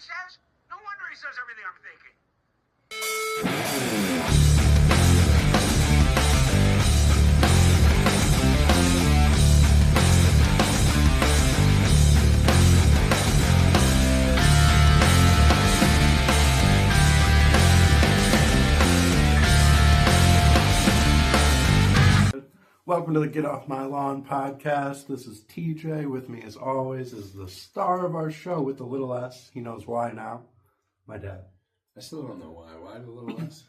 says? No wonder he says everything I'm thinking. Welcome to the Get Off My Lawn podcast. This is TJ. With me, as always, is the star of our show with the little s. He knows why now. My dad. I still don't know why. Why the little s?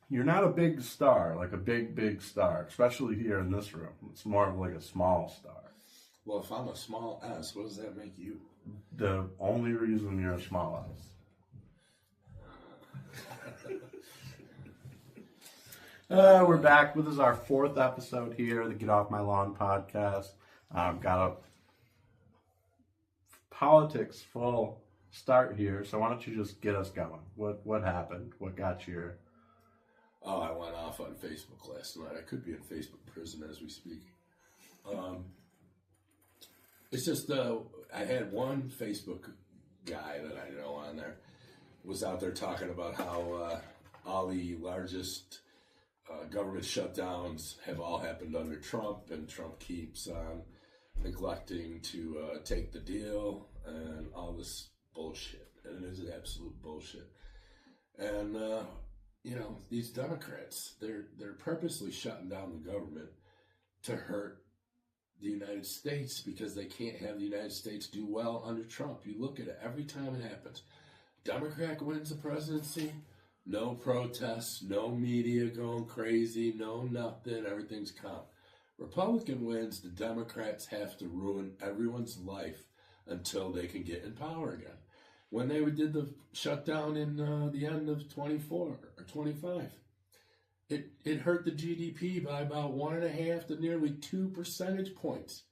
You're not a big star, like a big star, especially here in this room. It's more of like a small star. Well, if I'm a small s, what does that make you? The only reason you're a small s. We're back. This is our fourth episode here, the Get Off My Lawn podcast. Got a politics full start here, so why don't you just get us going? What happened? What got you here? Oh, I went off on Facebook last night. I could be in Facebook prison as we speak. It's just I had one Facebook guy that I know on there was out there talking about how all the largest government shutdowns have all happened under Trump, and Trump keeps on neglecting to take the deal and all this bullshit. And it is absolute bullshit. And these Democrats, they're purposely shutting down the government to hurt the United States because they can't have the United States do well under Trump. You look at it every time it happens. Democrat wins the presidency. No protests, no media going crazy, no nothing, everything's calm. Republican wins, the Democrats have to ruin everyone's life until they can get in power again. When they did the shutdown in the end of 24 or 25, it hurt the GDP by about 1.5 to nearly 2 percentage points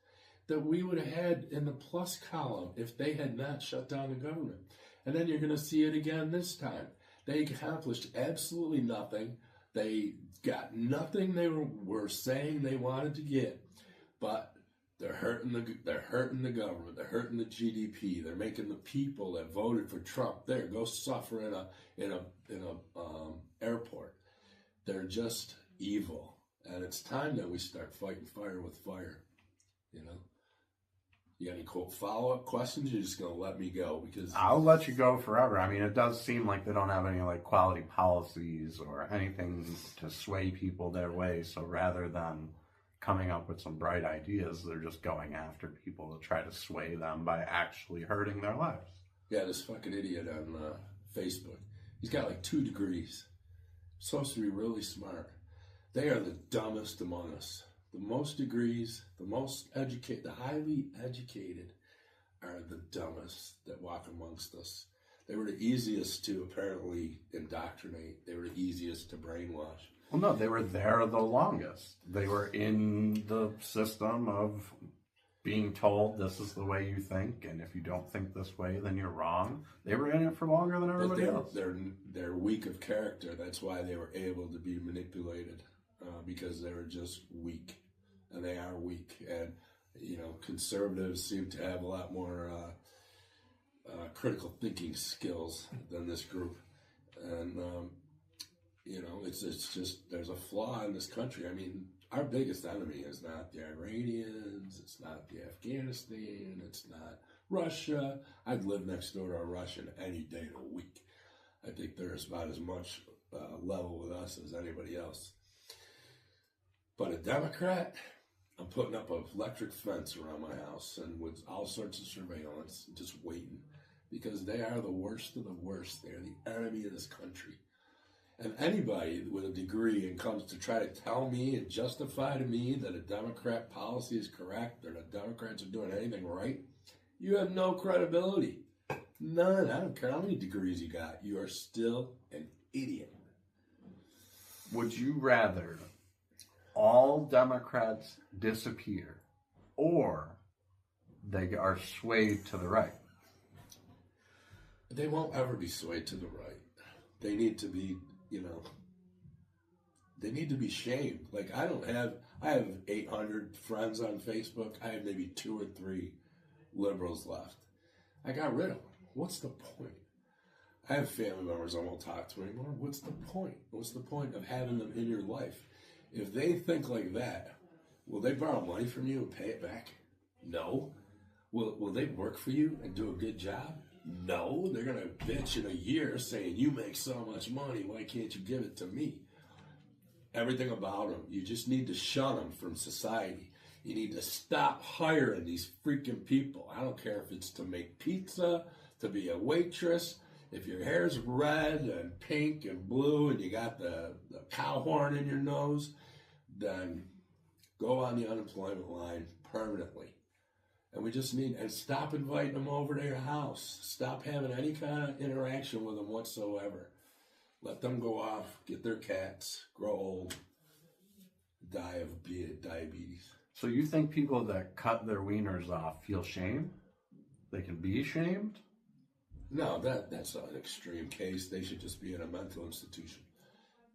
that we would have had in the plus column if they had not shut down the government. And then you're going to see it again this time. They accomplished absolutely nothing. They got nothing they were saying they wanted to get, but they're hurting the government. They're hurting the GDP. They're making the people that voted for Trump there go suffer in a airport. They're just evil, and it's time that we start fighting fire with fire. You know. You got any follow-up questions? You're just going to let me go because I'll let you go forever. I mean, it does seem like they don't have any like quality policies or anything to sway people their way. So rather than coming up with some bright ideas, they're just going after people to try to sway them by actually hurting their lives. Yeah, this fucking idiot on Facebook. He's got like 2 degrees. Supposed to be really smart. They are the dumbest among us. The most degrees, the most educated, the highly educated are the dumbest that walk amongst us. They were the easiest to apparently indoctrinate. They were the easiest to brainwash. Well, no, they were there the longest. They were in the system of being told this is the way you think, and if you don't think this way, then you're wrong. They were in it for longer than everybody else. They're weak of character. That's why they were able to be manipulated, because they were just weak. And they are weak, and conservatives seem to have a lot more critical thinking skills than this group, and it's just there's a flaw in this country. I mean, our biggest enemy is not the Iranians, it's not the Afghanistan, it's not Russia. I'd live next door to a Russian any day of the week. I think there's about as much level with us as anybody else. But a Democrat. I'm putting up an electric fence around my house and with all sorts of surveillance, just waiting, because they are the worst of the worst. They are the enemy of this country. And anybody with a degree and comes to try to tell me and justify to me that a Democrat policy is correct or the Democrats are doing anything right, you have no credibility. None. I don't care how many degrees you got. You are still an idiot. Would you rather all Democrats disappear or they are swayed to the right? They won't ever be swayed to the right. They need to be, they need to be shamed. Like, I have 800 friends on Facebook. I have maybe 2 or 3 liberals left. I got rid of them. What's the point? I have family members I won't talk to anymore. What's the point? What's the point of having them in your life? If they think like that, will they borrow money from you and pay it back? No. Will they work for you and do a good job? No. They're going to bitch in a year saying, you make so much money, why can't you give it to me? Everything about them. You just need to shun them from society. You need to stop hiring these freaking people. I don't care if it's to make pizza, to be a waitress. If your hair's red and pink and blue and you got the cow horn in your nose, then go on the unemployment line permanently. And we just need, and stop inviting them over to your house. Stop having any kind of interaction with them whatsoever. Let them go off, get their cats, grow old, die of diabetes. So you think people that cut their wieners off feel shame? They can be shamed? No, that's an extreme case. They should just be in a mental institution.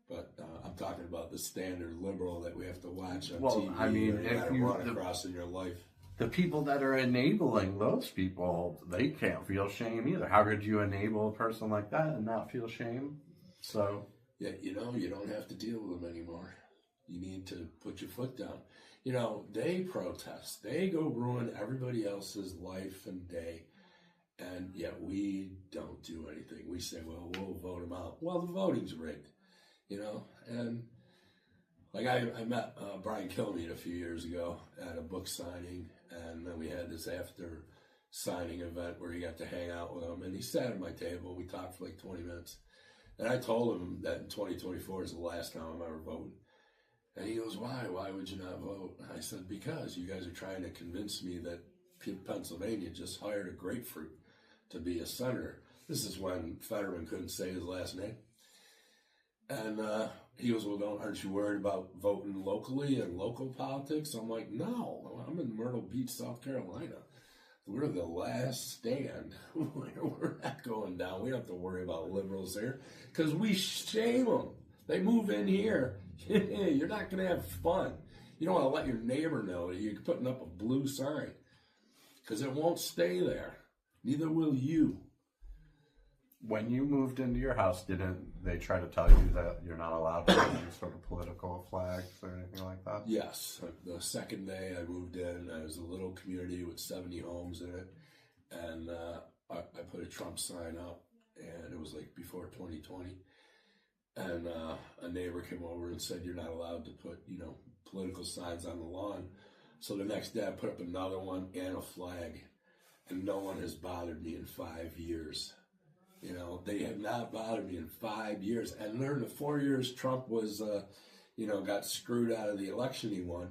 But I'm talking about the standard liberal that we have to watch on TV. I mean, or if you run across in your life. The people that are enabling those people, they can't feel shame either. How could you enable a person like that and not feel shame? So yeah, you don't have to deal with them anymore. You need to put your foot down. They protest. They go ruin everybody else's life and day. And yet we don't do anything. We say, well, we'll vote them out. Well, the voting's rigged, And like I met Brian Kilmeade a few years ago at a book signing. And then we had this after signing event where he got to hang out with him. And he sat at my table. We talked for like 20 minutes. And I told him that in 2024 is the last time I'm ever voting. And he goes, why? Why would you not vote? I said, because you guys are trying to convince me that Pennsylvania just hired a grapefruit to be a senator. This is when Fetterman couldn't say his last name. And he goes, well, aren't you worried about voting locally and local politics? I'm like, no, I'm in Myrtle Beach, South Carolina. We're the last stand. We're not going down. We don't have to worry about liberals here because we shame them. They move in here. You're not going to have fun. You don't want to let your neighbor know that you're putting up a blue sign because it won't stay there. Neither will you. When you moved into your house, didn't they try to tell you that you're not allowed to have any sort of political flags or anything like that? Yes. The second day I moved in, I was a little community with 70 homes in it. And I put a Trump sign up, and it was like before 2020. And a neighbor came over and said, you're not allowed to put, political signs on the lawn. So the next day I put up another one and a flag. And no one has bothered me in 5 years. They have not bothered me in 5 years. And during the 4 years Trump was, got screwed out of the election he won,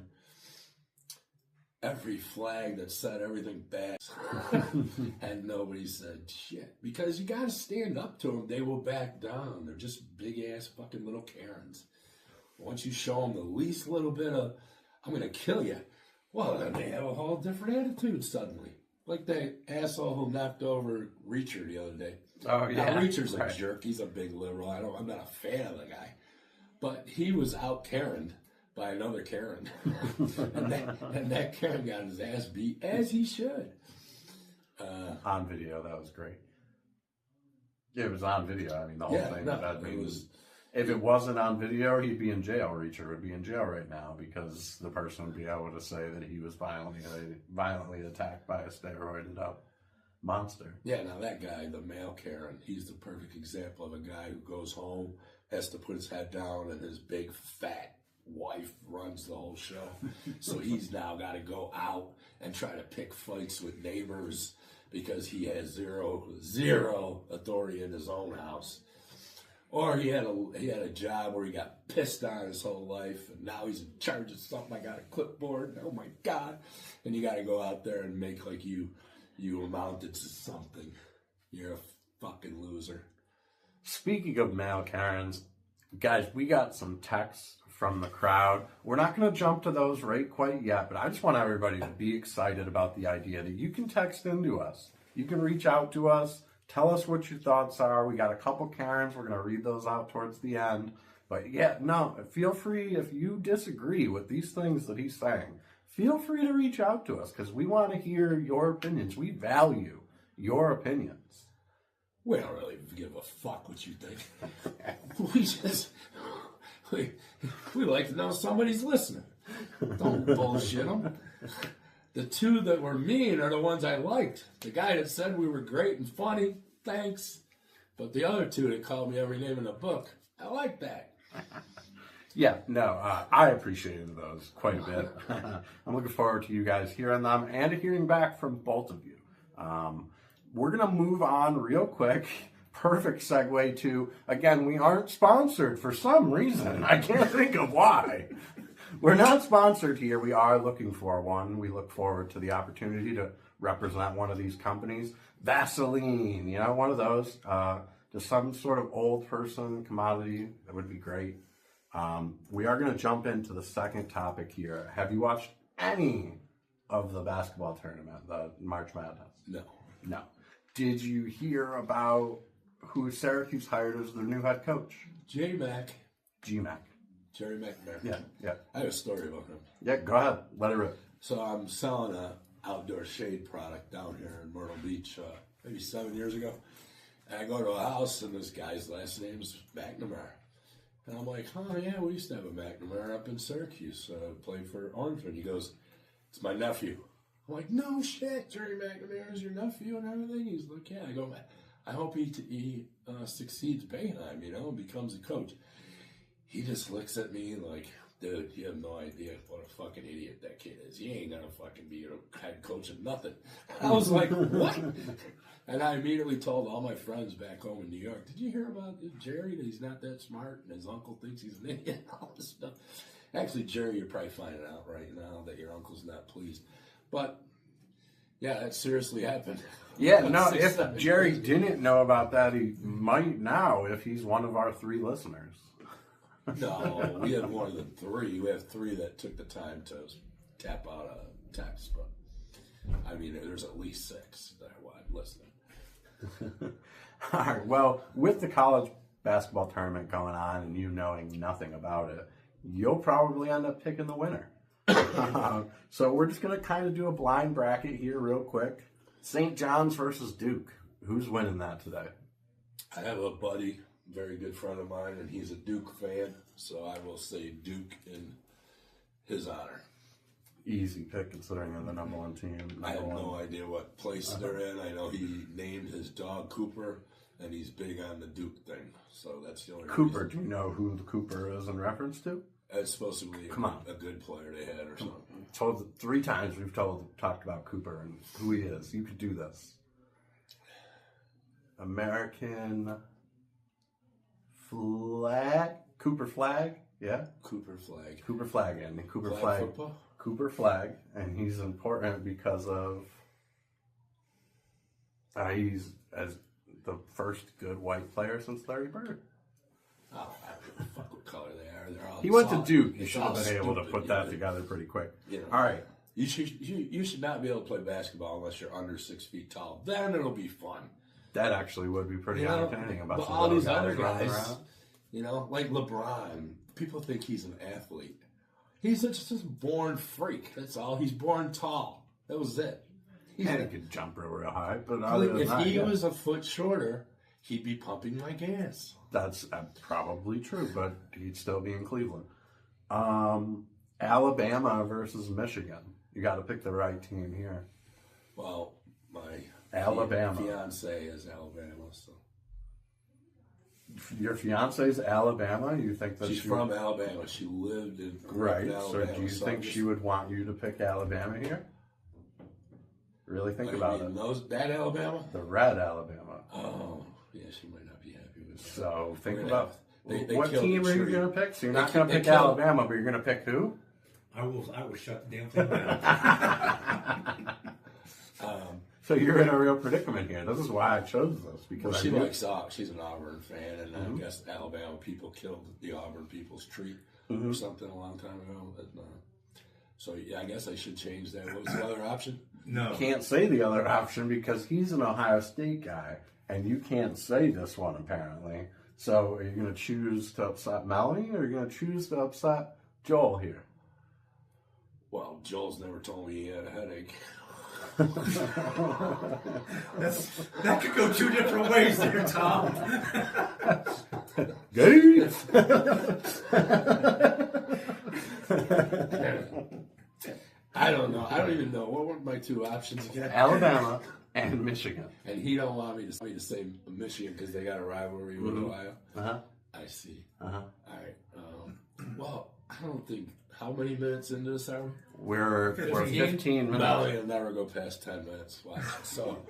every flag that said everything bad, and nobody said shit. Because you got to stand up to them. They will back down. They're just big-ass fucking little Karens. Once you show them the least little bit of, I'm going to kill you, well, then they have a whole different attitude suddenly. Like that asshole who knocked over Reacher the other day. Oh, yeah. Now, Reacher's a jerk. He's a big liberal. I'm not a fan of the guy. But he was out Karen'd by another Karen. and that Karen got his ass beat, as he should. On video, that was great. It was on video. I mean, the whole thing. It was. If it wasn't on video, he'd be in jail. Reacher would be in jail right now because the person would be able to say that he was violently attacked by a steroided up monster. Yeah, now that guy, the male Karen, he's the perfect example of a guy who goes home, has to put his head down, and his big fat wife runs the whole show. So he's now got to go out and try to pick fights with neighbors because he has zero authority in his own house. Or he had a job where he got pissed on his whole life, and now he's in charge of something. I got a clipboard. Oh my God! And you got to go out there and make like you amounted to something. You're a fucking loser. Speaking of male Karens, guys, we got some texts from the crowd. We're not going to jump to those right quite yet, but I just want everybody to be excited about the idea that you can text into us. You can reach out to us. Tell us what your thoughts are. We got a couple Karens. We're going to read those out towards the end. But yeah, no, feel free if you disagree with these things that he's saying. Feel free to reach out to us because we want to hear your opinions. We value your opinions. We don't really give a fuck what you think. we like to know somebody's listening. Don't bullshit them. The two that were mean are the ones I liked. The guy that said we were great and funny, thanks. But the other two that called me every name in the book, I like that. Yeah, no, I appreciated those quite a bit. I'm looking forward to you guys hearing them and hearing back from both of you. We're going to move on real quick. Perfect segue to, again, we aren't sponsored for some reason. I can't think of why. We're not sponsored here. We are looking for one. We look forward to the opportunity to represent one of these companies. Vaseline, one of those. Just some sort of old person commodity. That would be great. We are going to jump into the second topic here. Have you watched any of the basketball tournament, the March Madness? No. Did you hear about who Syracuse hired as their new head coach? J-Mac. G-Mac. Jerry McNair. Yeah. I have a story about him. Yeah, go ahead. Let it rip. So I'm selling an outdoor shade product down here in Myrtle Beach maybe 7 years ago. And I go to a house, and this guy's last name's McNamara. And I'm like, oh, yeah, we used to have a McNamara up in Syracuse, played for Ormond. He goes, it's my nephew. I'm like, no shit, Jerry McNamara is your nephew and everything? He's like, yeah. I go, I hope he succeeds Boeheim, and becomes a coach. He just looks at me like, dude, you have no idea what a fucking idiot that kid is. He ain't gonna fucking be a head coach of nothing. I was like, what? And I immediately told all my friends back home in New York, did you hear about Jerry, that he's not that smart and his uncle thinks he's an idiot and all this stuff? Actually, Jerry, you're probably finding out right now that your uncle's not pleased. But, yeah, that seriously happened. Yeah, no, if Jerry didn't know about that, he might now if he's one of our 3 listeners. No, we had more than 3. We have 3 that took the time to tap out a text, but I mean, there's at least 6 that are listening. All right, well, with the college basketball tournament going on and you knowing nothing about it, you'll probably end up picking the winner. So we're just going to kind of do a blind bracket here real quick. St. John's versus Duke. Who's winning that today? I have a buddy, very good friend of mine, and he's a Duke fan, so I will say Duke in his honor. Easy pick considering they're the number 1 team. I have no idea what place they're in. I know he named his dog Cooper, and he's big on the Duke thing, so that's the only Cooper, reason. do you know who the Cooper is in reference to? It's supposed to be a good player they had or something. Told 3 times we've talked about Cooper and who he is. You could do this. American flag? Cooper flag? Yeah? Cooper flag. Cooper flag, and Cooper Flag flag. football? Cooper flag, and he's important because of he's as the first good white player since Larry Bird. Oh, I don't give a fuck what color they are. They're all He went to solid. Duke. You It's should have all been able to stupid, put that together pretty quick. All right. You should not be able to play basketball unless you're under 6 feet tall. Then it'll be fun. That actually would be pretty entertaining about but some all little these other running guys, around. like LeBron, people think he's an athlete. He's just a born freak. That's all. He's born tall. That was it. And he could jump real high, but other than If that, he was a foot shorter, he'd be pumping my gas. That's probably true, but he'd still be in Cleveland. Alabama versus Michigan. You got to pick the right team here. Well, my Alabama. fiance is Alabama, so Your fiance's Alabama? You think that she's from Alabama. She lived in right? Alabama, So do you think she would want you to pick Alabama here? Really think about it. That Alabama? The red Alabama. Oh, yeah, she might not be happy with that. So think about they what killed team the are you tree. going to pick? So you're They not going to they pick killed- Alabama, but you're going to pick who? I will shut the damn thing down. So you're in a real predicament here. This is why I chose this because Well, I she knew- likes she's an Auburn fan, and I guess Alabama people killed the Auburn people's tree or something a long time ago. But, so yeah, I guess I should change that. What was the other option? No. can't say the other option because he's an Ohio State guy, and you can't say this one apparently. So are you going to choose to upset Melanie, or are you going to choose to upset Joel here? Well, Joel's never told me he had a headache. That could go two different ways there, Tom. Gay. I don't know. I don't even know. What were my two options again? Alabama and Michigan. And he don't want me to say Michigan because they got a rivalry with Ohio. Uh-huh. I see. Uh-huh. All right. Well, I don't think. How many minutes into this are we? We're 15 minutes. Melanie will never go past 10 minutes. Watch. So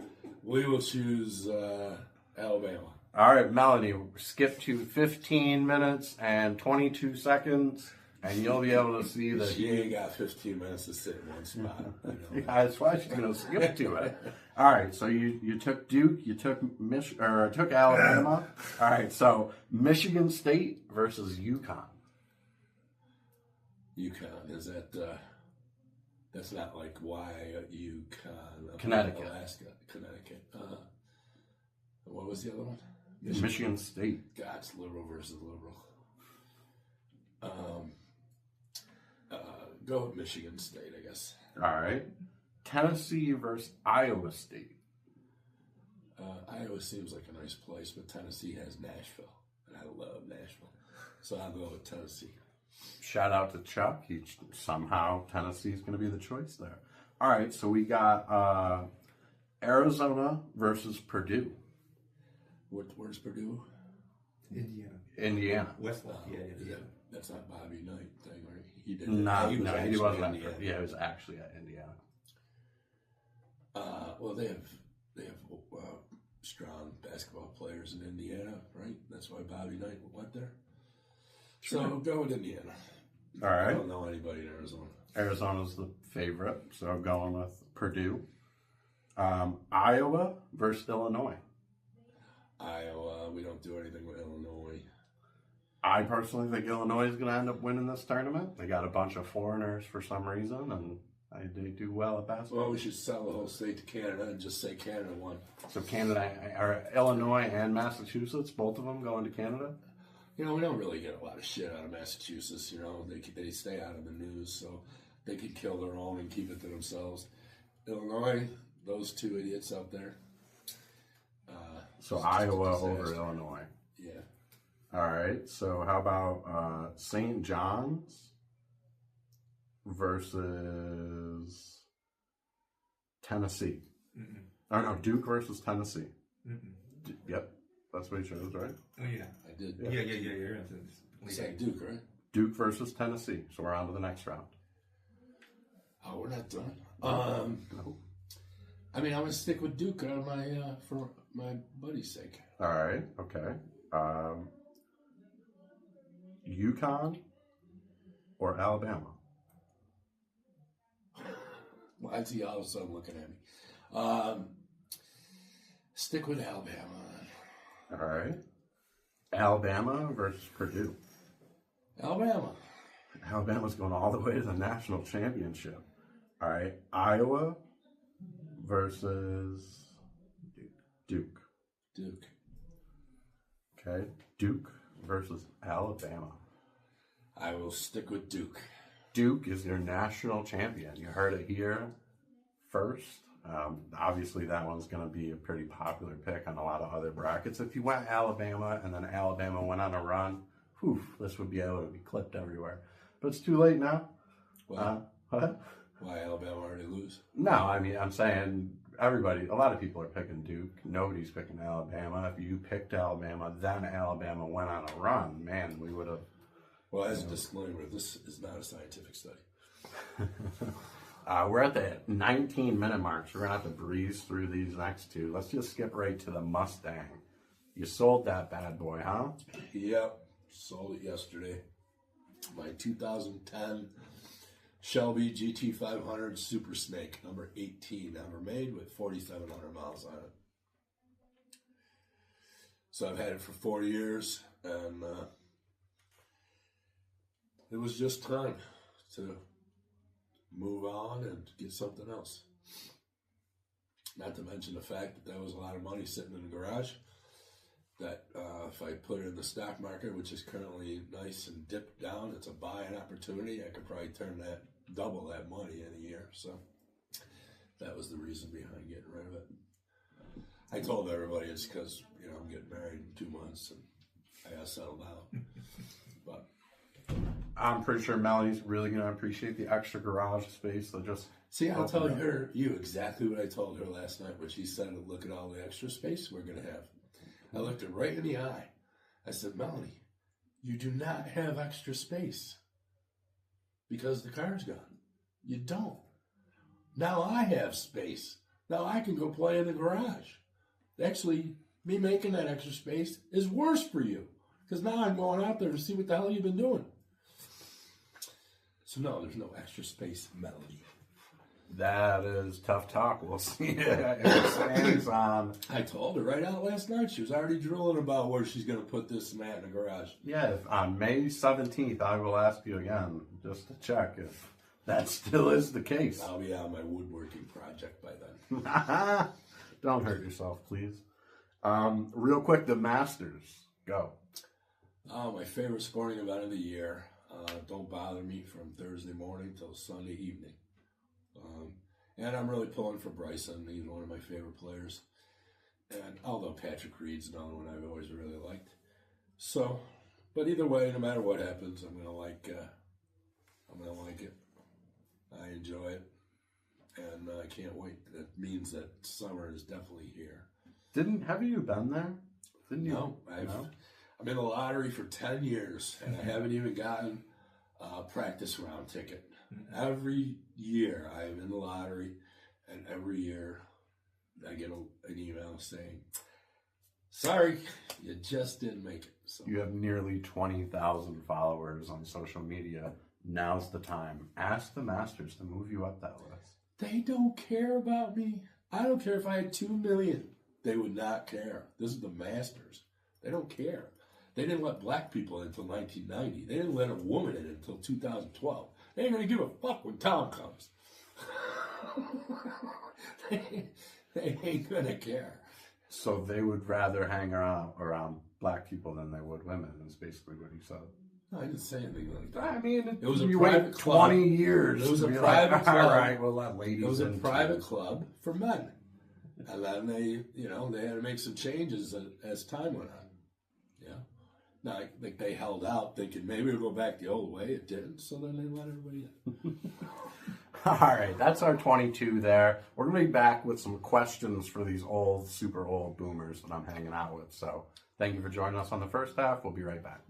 we will choose Alabama. All right, Melanie, skip to 15 minutes and 22 seconds, and you'll be able to see that She ain't got 15 minutes to sit in one spot. I know. Yeah, that's why she's going to skip to it. All right, so you took Duke, you took took Alabama. All right, so Michigan State versus UConn. UConn, is that, that's not like why UConn. Connecticut. Alaska, Connecticut. What was the other one? Michigan State. God, it's liberal versus liberal. Go with Michigan State, I guess. All right. Tennessee versus Iowa State. Iowa seems like a nice place, but Tennessee has Nashville, and I love Nashville. So I'll go with Tennessee. Shout out to Chuck. Somehow Tennessee's going to be the choice there. All right, so we got Arizona versus Purdue. Where's Purdue? Indiana. West yeah. That's not Bobby Knight thing, right? He did. He wasn't at Indiana. Yeah, he was actually at Indiana. Well, they have strong basketball players in Indiana, right? That's why Bobby Knight went there. Sure. So go with Indiana. All right. I don't know anybody in Arizona. Arizona's the favorite, so going with Purdue. Iowa versus Illinois. Iowa, we don't do anything with Illinois. I personally think Illinois is going to end up winning this tournament. They got a bunch of foreigners for some reason, and they do well at basketball. Well, we should sell the whole state to Canada and just say Canada won. So Canada, or Illinois and Massachusetts, both of them going to Canada? You know, we don't really get a lot of shit out of Massachusetts. You know, they stay out of the news, so they can kill their own and keep it to themselves. Illinois, those two idiots out there. So Iowa over Illinois. Yeah. All right. So how about St. John's versus Tennessee? Mm-mm. Oh no, Duke versus Tennessee. Mm-mm. Yep, that's what he chose, right? Oh yeah. I did. Yeah. You're into It's like Duke, right? Duke versus Tennessee. So we're on to the next round. Oh, we're not done. No. I mean, I'm gonna stick with Duke on for my buddy's sake. All right. Okay. UConn or Alabama? Why is he all of a sudden looking at me? Stick with Alabama. All right. Alabama versus Purdue. Alabama. Alabama's going all the way to the national championship. All right. Iowa versus Duke. Duke. Okay. Duke versus Alabama. I will stick with Duke. Duke is your national champion. You heard it here first. Obviously, that one's going to be a pretty popular pick on a lot of other brackets. If you went Alabama and then Alabama went on a run, this would be able to be clipped everywhere. But it's too late now. Well, What? why Alabama already lose? No, I mean, I'm saying a lot of people are picking Duke. Nobody's picking Alabama. If you picked Alabama, then Alabama went on a run, man, we would have. Well, as a disclaimer, this is not a scientific study. We're at the 19-minute mark, so we're going to have to breeze through these next two. Let's just skip right to the Mustang. You sold that bad boy, huh? Yep. Sold it yesterday. My 2010 Shelby GT500 Super Snake, number 18, ever made with 4,700 miles on it. So I've had it for 4 years, and it was just time to move on and get something else. Not to mention the fact that was a lot of money sitting in the garage. That if I put it in the stock market, which is currently nice and dipped down, it's a buying opportunity. I could probably double that money in a year. So That was the reason behind getting rid of it. I told everybody it's because, I'm getting married in 2 months and I got to settle down. But I'm pretty sure Melanie's really going to appreciate the extra garage space. They'll just see, I'll tell you exactly what I told her last night when she said, look at all the extra space we're going to have. I looked her right in the eye. I said, Melanie, you do not have extra space because the car's gone. You don't. Now I have space. Now I can go play in the garage. Actually, me making that extra space is worse for you because now I'm going out there to see what the hell you've been doing. So no, there's no extra space, Melody. That is tough talk. We'll see if it stands on. I told her right out last night. She was already drooling about where she's going to put this and that in the garage. Yeah, if on May 17th, I will ask you again just to check if that still is the case. I'll be on my woodworking project by then. Don't hurt yourself, please. Real quick, the Masters. Go. Oh, my favorite sporting event of the year. Don't bother me from Thursday morning till Sunday evening. And I'm really pulling for Bryson. He's one of my favorite players. And although Patrick Reed's another one I've always really liked. So, but either way, no matter what happens, I'm gonna like it. I enjoy it, and I can't wait. That means that summer is definitely here. Have you been there? Didn't you? No, I'm in the lottery for 10 years, and I haven't even gotten a practice round ticket. Every year I'm in the lottery, and every year I get an email saying, sorry, you just didn't make it. So You have nearly 20,000 followers on social media. Now's the time. Ask the Masters to move you up that list. they don't care about me. I don't care if I had 2 million. They would not care. This is the Masters. They don't care. They didn't let black people in until 1990. They didn't let a woman in until 2012. They ain't going to give a fuck when Tom comes. they ain't going to care. So they would rather hang around black people than they would women, is basically what he said. No, I didn't say anything like that. I mean, It was a you private wait club. 20 years. It was to a be private like, club. All right, we'll let ladies It was a in private too. club for men. And then they had to make some changes as time went on. Yeah. Now, like they held out thinking maybe it'll go back the old way. It didn't. So then they let everybody in. All right, that's our 22 there. We're going to be back with some questions for these old, super old boomers that I'm hanging out with. So thank you for joining us on the first half. We'll be right back.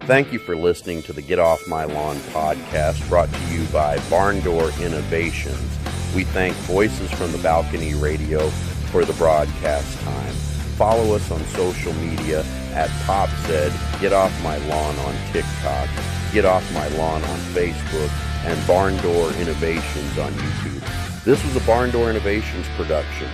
Thank you for listening to the Get Off My Lawn podcast, brought to you by BarnDoor Innovations. We thank Voices from the Balcony Radio for the broadcast time. Follow us on social media at Pop Said, Get Off My Lawn on TikTok, Get Off My Lawn on Facebook, and BarnDoor Innovations on YouTube. This was a BarnDoor Innovations production.